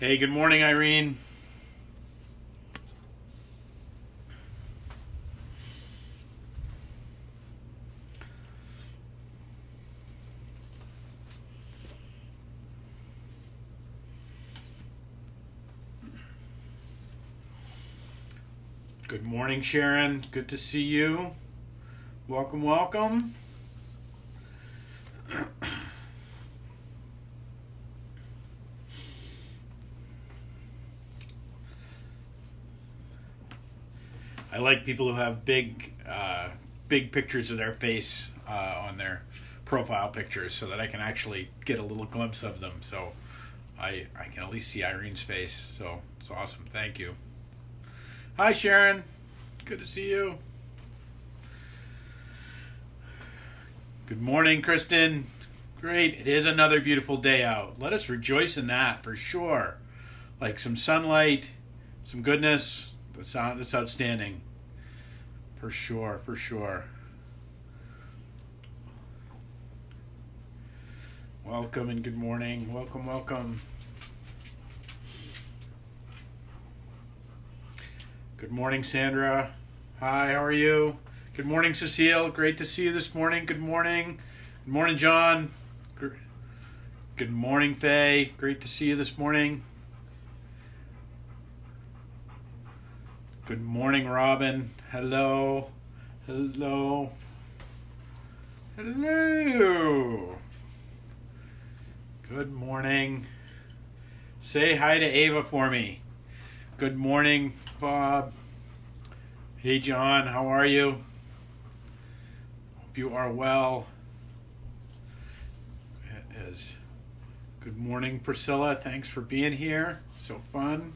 Hey, good morning, Irene. Good morning, Sharon. Good to see you. Welcome, welcome. I like people who have big pictures of their face on their profile pictures, so that I can actually get a little glimpse of them. So I can at least see Irene's face. So it's awesome. Thank you. Hi, Sharon. Good to see you. Good morning, Kristen. Great. It is another beautiful day out. Let us rejoice in that for sure. Like some sunlight, some goodness. That's outstanding. For sure, for sure. Welcome and good morning. Welcome, welcome. Good morning, Sandra. Hi, how are you? Good morning, Cecile. Great to see you this morning. Good morning. Good morning, John. Good morning, Faye. Great to see you this morning. Good morning, Robin. Hello. Hello. Hello. Good morning. Say hi to Ava for me. Good morning, Bob. Hey, John. How are you? Hope you are well. It is. Good morning, Priscilla. Thanks for being here. So fun.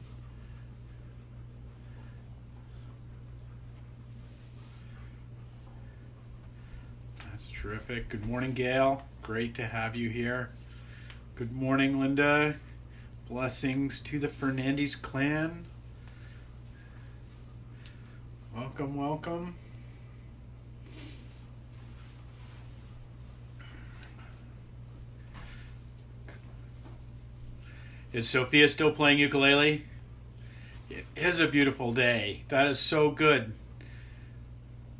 That's terrific. Good morning, Gail. Great to have you here. Good morning, Linda. Blessings to the Fernandez clan. Welcome, welcome. Is Sophia still playing ukulele? It is a beautiful day. That is so good.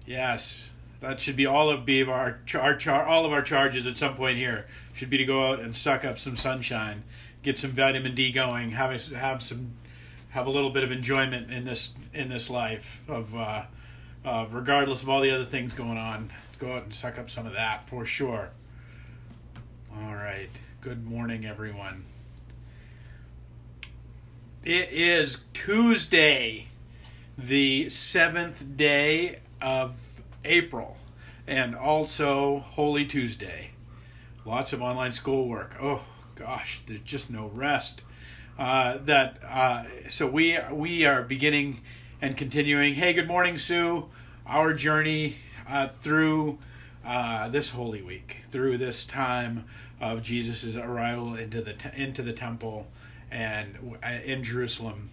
Yes, that should be all of all of our charges at some point here. Should be to go out and suck up some sunshine, get some vitamin D going, have a little bit of enjoyment in this life of regardless of all the other things going on. Go out and suck up some of that for sure. All right. Good morning, everyone. It is Tuesday, the 7th day of April, and also Holy Tuesday. Lots of online schoolwork. Oh gosh, there's just no rest. So we are beginning and continuing. Hey, good morning, Sue. Our journey through this Holy Week, through this time of Jesus' arrival into the temple and in Jerusalem,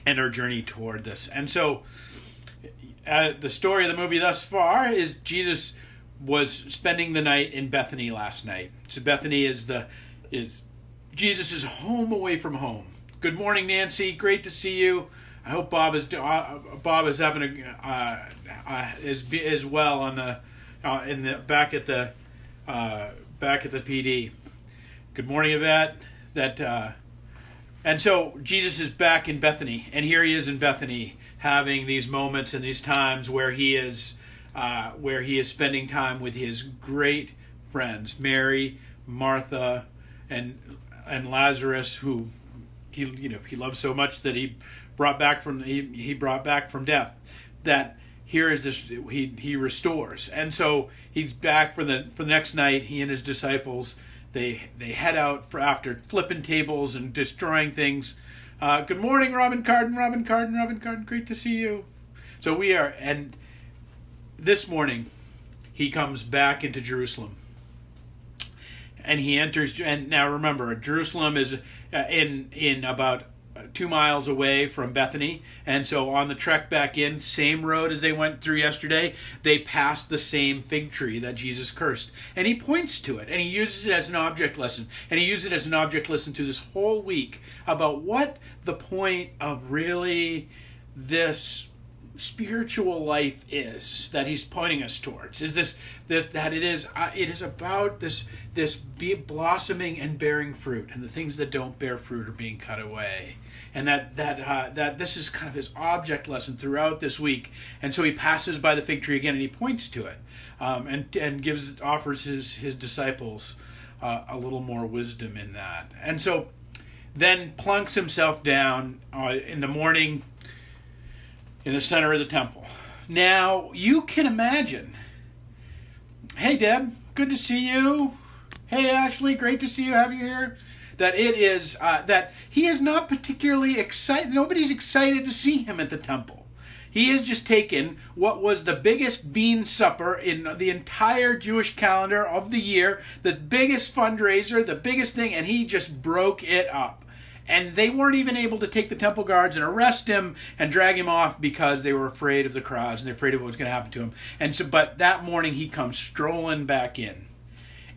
and our journey toward this. And so, the story of the movie thus far is Jesus was spending the night in Bethany last night. So Bethany is Jesus' home away from home. Good morning, Nancy. Great to see you. I hope Bob is having is well on the in the back at the PD. Good morning, Yvette. And so Jesus is back in Bethany, and here he is in Bethany, having these moments and these times where he is spending time with his great friends, Mary, Martha, and Lazarus, who he loves so much that he brought back from death. That here is this he restores, and so he's back for the next night. He and his disciples. They head out after flipping tables and destroying things. Good morning, Robin Carden. Great to see you. So and this morning, he comes back into Jerusalem. And he enters, and now remember, Jerusalem is in about 2 miles away from Bethany. And so on the trek back in, same road as they went through yesterday, they passed the same fig tree that Jesus cursed. And he points to it, and he uses it as an object lesson. And he uses it as an object lesson through this whole week about what the point of really this spiritual life is that he's pointing us towards. Is this that it is about this blossoming and bearing fruit, and the things that don't bear fruit are being cut away. And that this is kind of his object lesson throughout this week. And so he passes by the fig tree again, and he points to it, and offers his disciples a little more wisdom in that. And so then plunks himself down in the morning in the center of the temple. Now, you can imagine, hey Deb, good to see you. Hey Ashley, great to see you, have you here. That it is, that he is not particularly excited. Nobody's excited to see him at the temple. He has just taken what was the biggest bean supper in the entire Jewish calendar of the year, the biggest fundraiser, the biggest thing, and he just broke it up. And they weren't even able to take the temple guards and arrest him and drag him off because they were afraid of the crowds and they're afraid of what was going to happen to him. And so, but that morning he comes strolling back in.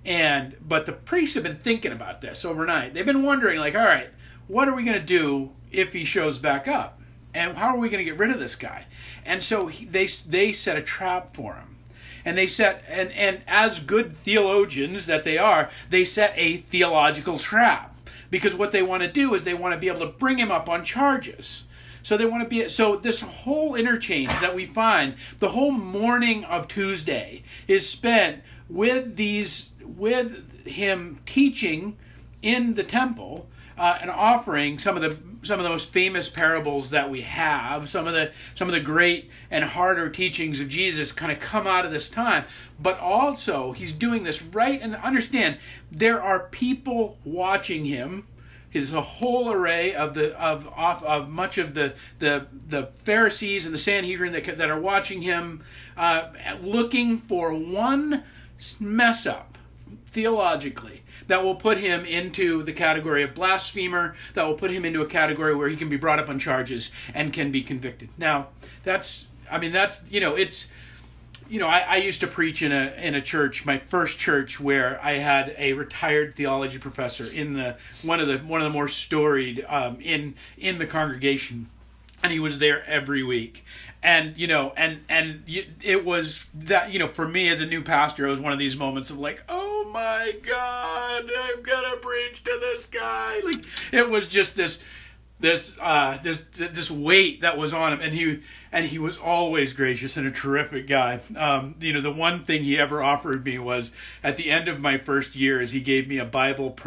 But the priests have been thinking about this overnight. They've been wondering, like, all right, what are we going to do if he shows back up? And how are we going to get rid of this guy? And so they set a trap for him. And they set, and as good theologians that they are, they set a theological trap. Because what they want to do is they want to be able to bring him up on charges. So this whole interchange that we find, the whole morning of Tuesday is spent with him teaching in the temple and offering some of the most famous parables that we have, some of the great and harder teachings of Jesus kind of come out of this time. But also he's doing this right, and understand there are people watching him. There's a whole array of much of the Pharisees and the Sanhedrin that are watching him, looking for one mess up theologically that will put him into the category of blasphemer, that will put him into a category where he can be brought up on charges and can be convicted. Now, I used to preach in a church, my first church, where I had a retired theology professor in one of the more storied in the congregation, and he was there every week. And it was that, for me as a new pastor, it was one of these moments of like, oh my God, I'm gonna preach to this guy. Like, it was just this weight that was on him, and he was always gracious and a terrific guy. The one thing he ever offered me was at the end of my first year is he gave me a Bible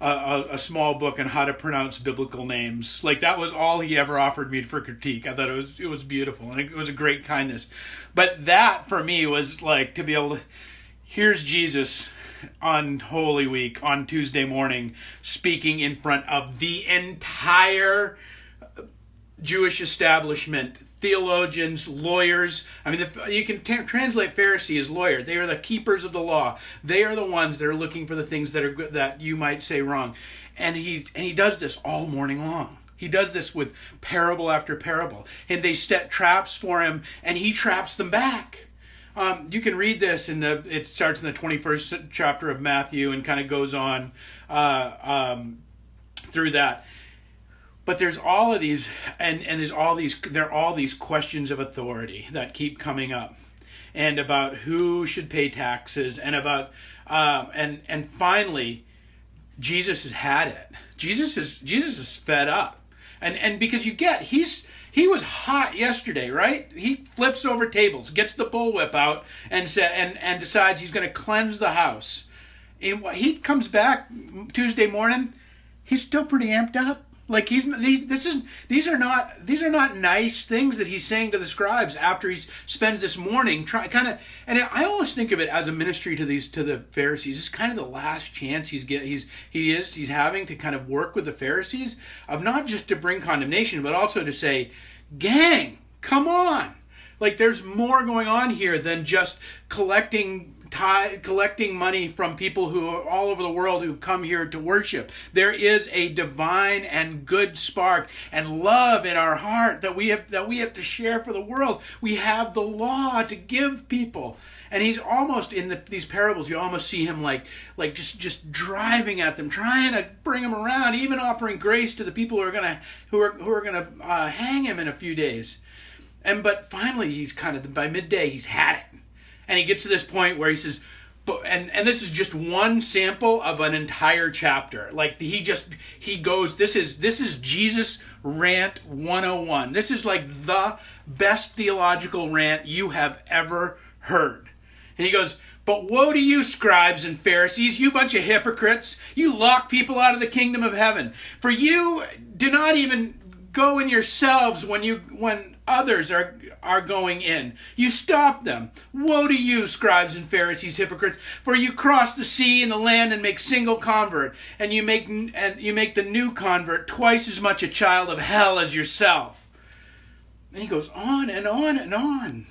a small book on how to pronounce biblical names. Like, that was all he ever offered me for critique. I thought it was beautiful, and it was a great kindness. But that for me was like to be able to, here's Jesus on Holy Week, on Tuesday morning, speaking in front of the entire Jewish establishment, theologians, lawyers. I mean, you can translate Pharisee as lawyer. They are the keepers of the law. They are the ones that are looking for the things that are good, that you might say wrong. And he does this all morning long. He does this with parable after parable. And they set traps for him, and he traps them back. You can read this it starts in the 21st chapter of Matthew and kind of goes on through that. But there's all of these, and there are all these questions of authority that keep coming up, and about who should pay taxes, and about and finally, Jesus has had it. Jesus is fed up, and because he was hot yesterday, right? He flips over tables, gets the bullwhip out, and decides he's going to cleanse the house. And he comes back Tuesday morning. He's still pretty amped up. Like, these are not nice things that he's saying to the scribes after he spends this morning and I always think of it as a ministry to the Pharisees. It's kind of the last chance he's having to kind of work with the Pharisees, of not just to bring condemnation, but also to say, gang, come on. Like, there's more going on here than just collecting collecting money from people who are all over the world who come here to worship. There is a divine and good spark and love in our heart that we have to share for the world. We have the law to give people. And he's almost in these parables. You almost see him like just driving at them, trying to bring them around, even offering grace to the people who are gonna hang him in a few days. But finally, he's by midday he's had it, and he gets to this point where he says, and this is just one sample of an entire chapter. Like he goes. This is Jesus rant 101. This is like the best theological rant you have ever heard. And he goes, "But woe to you, scribes and Pharisees, you bunch of hypocrites! You lock people out of the kingdom of heaven. For you do not even go in yourselves when others are going in. You stop them. Woe to you, scribes and Pharisees, hypocrites! For you cross the sea and the land and make single convert, and you make the new convert twice as much a child of hell as yourself." And he goes on and on and on.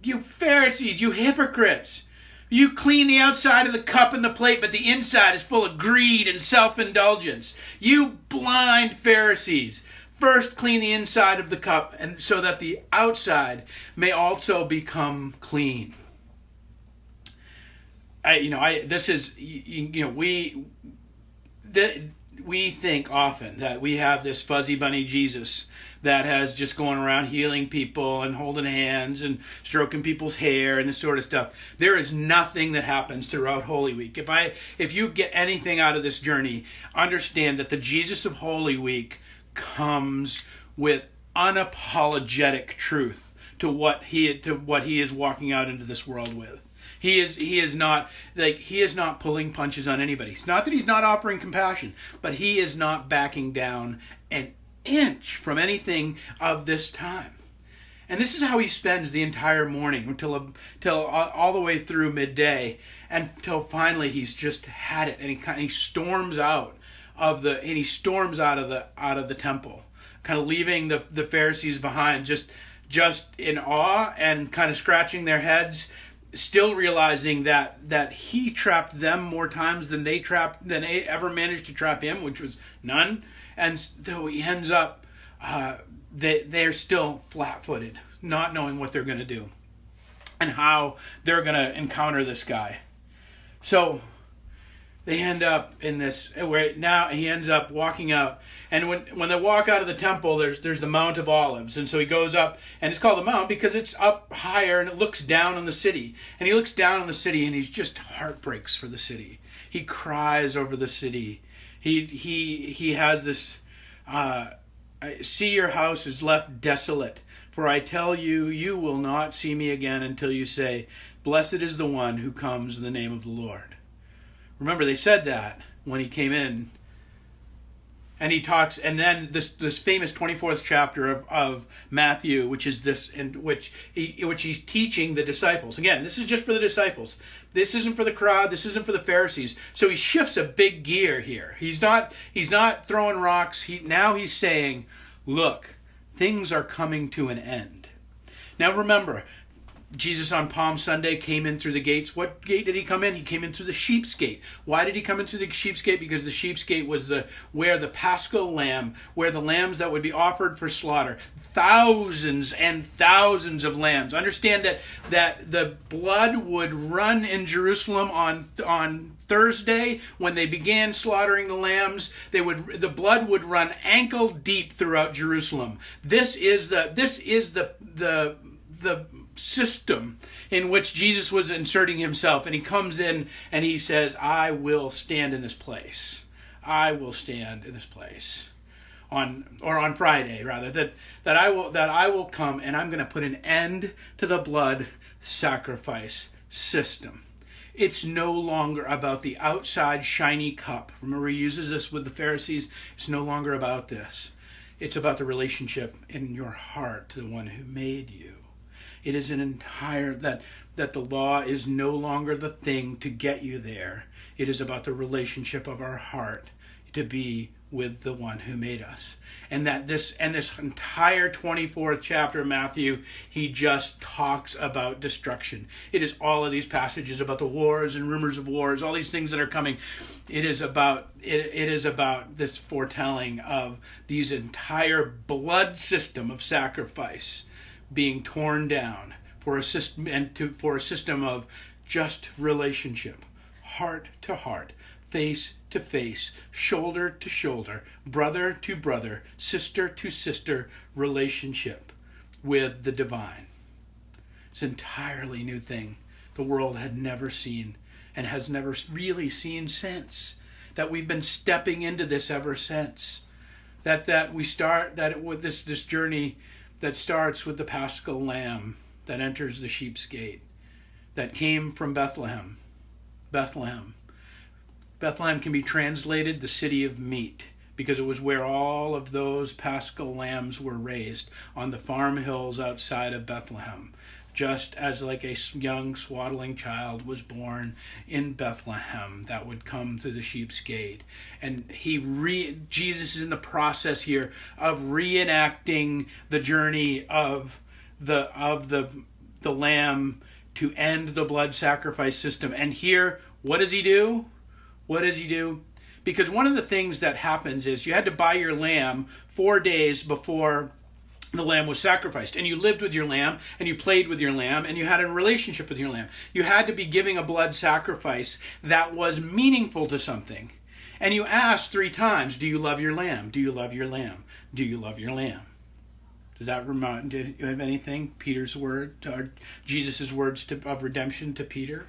"You Pharisees, you hypocrites! You clean the outside of the cup and the plate, but the inside is full of greed and self-indulgence. You blind Pharisees! First clean the inside of the cup, and so that the outside may also become clean." We think often that we have this fuzzy bunny Jesus that has just going around healing people and holding hands and stroking people's hair and this sort of stuff. There is nothing that happens throughout Holy Week. If you get anything out of this journey, understand that the Jesus of Holy Week comes with unapologetic truth to what he is walking out into this world with. He is not pulling punches on anybody. It's not that he's not offering compassion, but he is not backing down an inch from anything of this time. And this is how he spends the entire morning until all the way through midday, until finally he's just had it, and he storms out of the temple, kind of leaving the Pharisees behind, just in awe and kind of scratching their heads, still realizing that he trapped them more times than they ever managed to trap him, which was none. And so he ends up, they're still flat-footed, not knowing what they're going to do and how they're going to encounter this guy. So they end up in this, where now he ends up walking out. And when they walk out of the temple, there's the Mount of Olives. And so he goes up, and it's called the Mount because it's up higher and it looks down on the city. And he looks down on the city and he's just heartbreaks for the city. He cries over the city. He has this, "See, your house is left desolate. For I tell you, you will not see me again until you say, 'Blessed is the one who comes in the name of the Lord.'" Remember, they said that when he came in. And he talks, and then this famous 24th chapter of Matthew, which is this, in which he's teaching the disciples. Again, this is just for the disciples. This isn't for the crowd. This isn't for the Pharisees. So he shifts a big gear here. He's not throwing rocks. Now he's saying, look, things are coming to an end. Now remember, Jesus on Palm Sunday came in through the gates. What gate did he come in? He came in through the sheep's gate. Why did he come in through the sheep's gate? Because the sheep's gate was where the Paschal lamb, where the lambs that would be offered for slaughter, thousands and thousands of lambs. Understand that the blood would run in Jerusalem on Thursday when they began slaughtering the lambs. The blood would run ankle deep throughout Jerusalem. This is the system in which Jesus was inserting himself, and he comes in and he says, "I will stand in this place. I will stand in this place." On Friday, rather, that I will come and I'm going to put an end to the blood sacrifice system. It's no longer about the outside shiny cup. Remember, he uses this with the Pharisees. It's no longer about this. It's about the relationship in your heart to the one who made you. It is an entire, that the law is no longer the thing to get you there. It is about the relationship of our heart to be with the one who made us. And this entire 24th chapter of Matthew, he just talks about destruction. It is all of these passages about the wars and rumors of wars, all these things that are coming. It is about this foretelling of these entire blood system of sacrifice being torn down for a system of just relationship, heart to heart, face to face, shoulder to shoulder, brother to brother, sister to sister relationship with the divine. It's an entirely new thing the world had never seen and has never really seen since. That we've been stepping into this ever since. That we start with this journey that starts with the Paschal Lamb that enters the sheep's gate, that came from Bethlehem. Bethlehem can be translated the city of meat, because it was where all of those Paschal lambs were raised, on the farm hills outside of Bethlehem. Just as like a young swaddling child was born in Bethlehem that would come to the sheep's gate. And Jesus is in the process here of reenacting the journey of the lamb to end the blood sacrifice system. And here, what does he do? Because one of the things that happens is you had to buy your lamb 4 days before the lamb was sacrificed. And you lived with your lamb, and you played with your lamb, and you had a relationship with your lamb. You had to be giving a blood sacrifice that was meaningful to something. And you asked 3 times, do you love your lamb? Do you love your lamb? Do you love your lamb? Does that remind you of anything? Peter's word, or Jesus' words of redemption to Peter?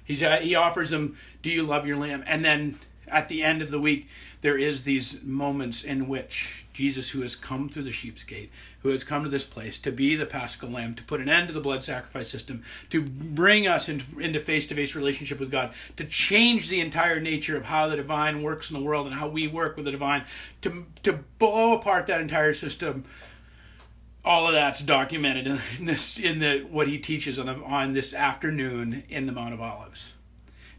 He offers them, do you love your lamb? And then at the end of the week, there is these moments in which Jesus, who has come through the sheep's gate, who has come to this place to be the Paschal Lamb, to put an end to the blood sacrifice system, to bring us into face-to-face relationship with God, to change the entire nature of how the divine works in the world and how we work with the divine, to blow apart that entire system. All of that's documented in what he teaches on this afternoon in the Mount of Olives.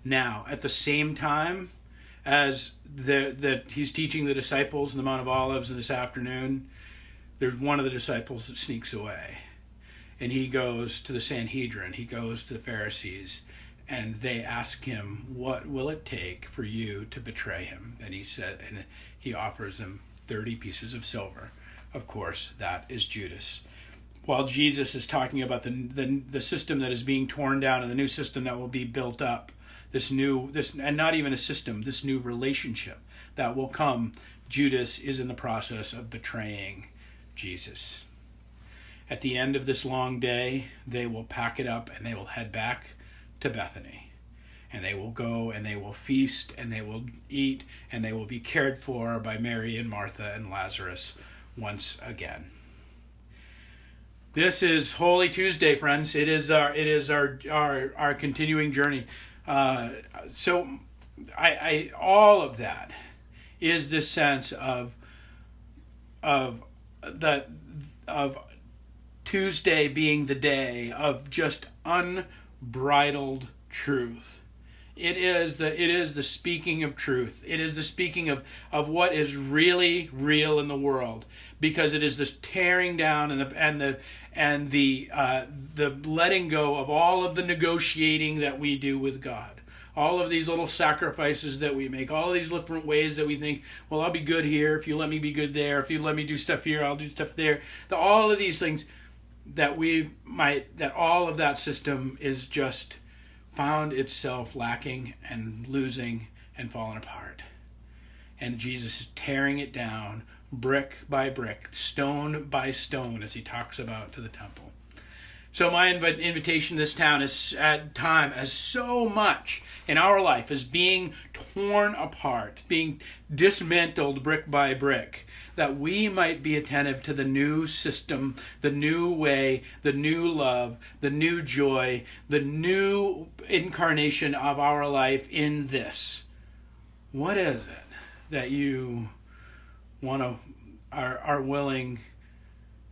Now, at the same time as he's teaching the disciples in the Mount of Olives this afternoon, there's one of the disciples that sneaks away. And he goes to the Sanhedrin, he goes to the Pharisees, and they ask him, what will it take for you to betray him? And he offers them 30 pieces of silver. Of course, that is Judas. While Jesus is talking about the system that is being torn down and the new system that will be built up, and not even a system, this new relationship that will come, Judas is in the process of betraying Jesus. At the end of this long day, they will pack it up and they will head back to Bethany. And they will go and they will feast and they will eat and they will be cared for by Mary and Martha and Lazarus once again. This is Holy Tuesday, friends. It is our continuing journey. So all of that is this sense of Tuesday being the day of just unbridled truth. It is the speaking of truth. It is the speaking of what is really real in the world, because it is this tearing down and the letting go of all of the negotiating that we do with God. All of these little sacrifices that we make, all of these different ways that we think, well, I'll be good here if you let me be good there. If you let me do stuff here, I'll do stuff there. All of these things that all of that system is just found itself lacking and losing and falling apart. And Jesus is tearing it down brick by brick, stone by stone, as he talks about to the temple. So my invitation this time as so much in our life is being torn apart, being dismantled brick by brick, that we might be attentive to the new system, the new way, the new love, the new joy, the new incarnation of our life in this. What is it that you are willing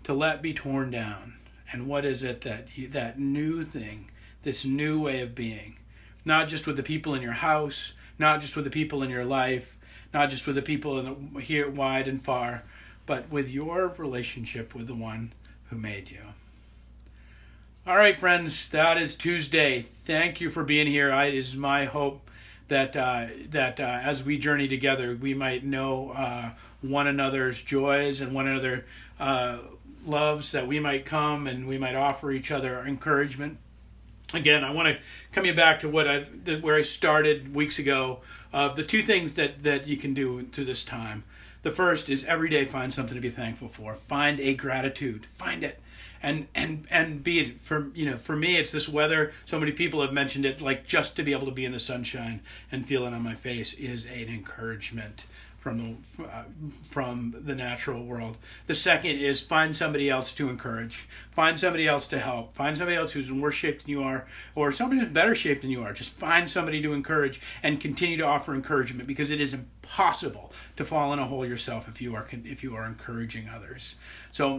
to let be torn down? And what is it that new thing, this new way of being, not just with the people in your house, not just with the people in your life, not just with the people in the, here wide and far, but with your relationship with the one who made you. All right, friends, that is Tuesday. Thank you for being here. It is my hope that as we journey together, we might know one another's joys and one another loves, that we might come and we might offer each other encouragement. Again, I want to come you back to where I started weeks ago of the two things that you can do through this time. The first is every day find something to be thankful for. Find a gratitude. Find it. And be it for me, it's this weather. So many people have mentioned it, like just to be able to be in the sunshine and feel it on my face is an encouragement from the natural world. The second is find somebody else to encourage. Find somebody else to help. Find somebody else who's in worse shape than you are, or somebody who's better shape than you are. Just find somebody to encourage and continue to offer encouragement, because it is impossible to fall in a hole yourself if you are encouraging others. So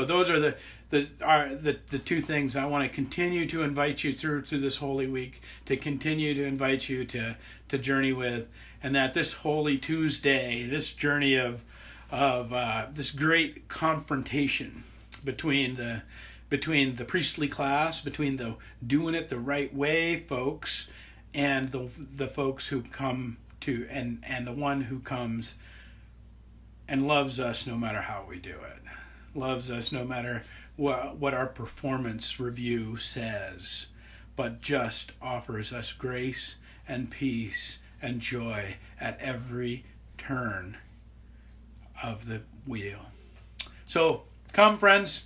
those are the two things I want to continue to invite you through this Holy Week, to continue to invite you to journey with. And that this Holy Tuesday, this journey of this great confrontation between the priestly class, between the doing it the right way folks, and the folks who come to and the one who comes and loves us no matter how we do it, loves us no matter what our performance review says, but just offers us grace and peace and joy at every turn of the wheel. So come, friends,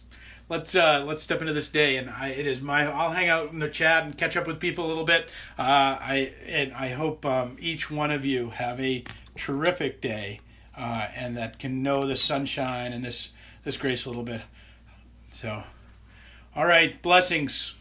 let's step into this day, and I'll hang out in the chat and catch up with people a little bit. I hope each one of you have a terrific day, and that can know the sunshine and this grace a little bit. So, all right, blessings.